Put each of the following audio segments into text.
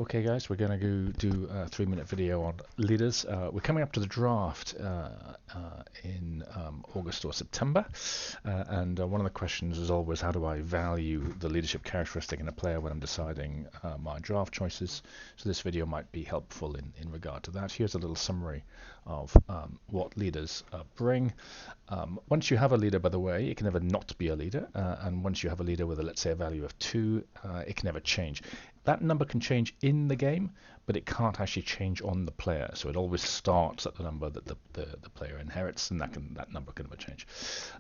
Okay guys, we're going to do a 3-minute video on leaders. We're coming up to the draft in August or September, and one of the questions is always, how do I value the leadership characteristic in a player when I'm deciding my draft choices? So this video might be helpful in regard to that. Here's a little summary of what leaders bring. Once you have a leader, by the way, it can never not be a leader, and once you have a leader with, let's say, a value of 2, it can never change. That number can change in the game, but it can't actually change on the player. So it always starts at the number that the player inherits, and that number can never change.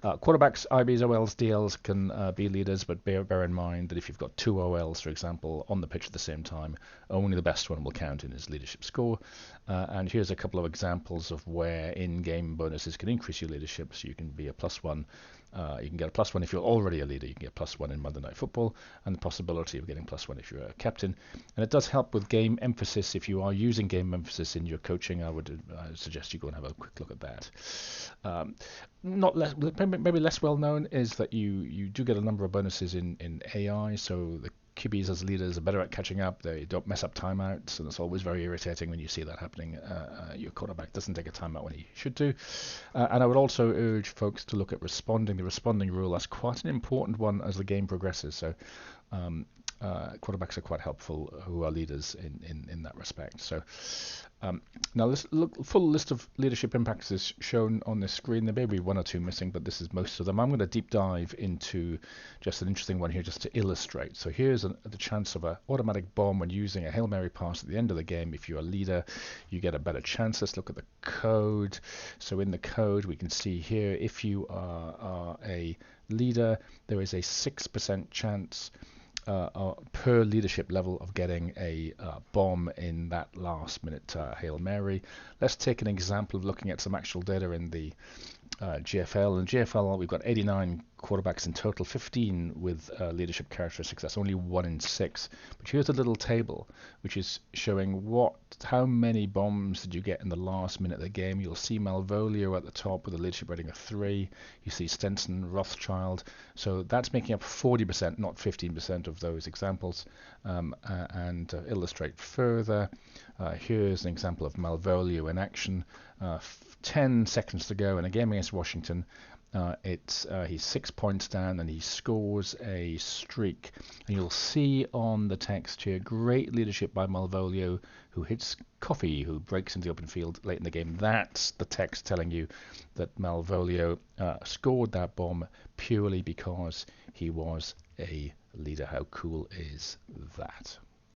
Quarterbacks, IBs, OLs, DLs can be leaders, but bear in mind that if you've got 2 OLs, for example, on the pitch at the same time, only the best one will count in his leadership score. And here's a couple of examples of where in-game bonuses can increase your leadership. So you can be a +1. You can get a +1 if you're already a leader. You can get +1 in Monday Night Football, and the possibility of getting +1 if you're a captain. And it does help with game emphasis. If you are using game emphasis in your coaching, I would suggest you go and have a quick look at that. Not less, maybe less well known is that you do get a number of bonuses in AI. So the QBs as leaders are better at catching up. They don't mess up timeouts, and it's always very irritating when you see that happening. Your quarterback doesn't take a timeout when he should do. And I would also urge folks to look at responding. The responding rule, that's quite an important one as the game progresses. So quarterbacks are quite helpful who are leaders in that respect. So now this full list of leadership impacts is shown on this screen. There may be 1 or 2 missing, but this is most of them. I'm going to deep dive into just an interesting one here just to illustrate. So here's the chance of an automatic bomb when using a Hail Mary pass at the end of the game. If you're a leader, you get a better chance. Let's look at the code. So in the code, we can see here, if you are a leader, there is a 6% chance per leadership level of getting a bomb in that last minute Hail Mary. Let's take an example of looking at some actual data in the GFL. In GFL, we've got 89 quarterbacks in total, 15 with leadership characteristics. That's only 1 in 6. But here's a little table which is showing how many bombs did you get in the last minute of the game. You'll see Malvolio at the top with a leadership rating of 3. You see Stenson, Rothschild. So that's making up 40%, not 15% of those examples. And illustrate further, here's an example of Malvolio in action. 10 seconds to go in a game against Washington. He's 6 points down and he scores a streak. And you'll see on the text here, great leadership by Malvolio, who hits Coffee, who breaks into the open field late in the game. That's the text telling you that Malvolio scored that bomb purely because he was a leader. How cool is that?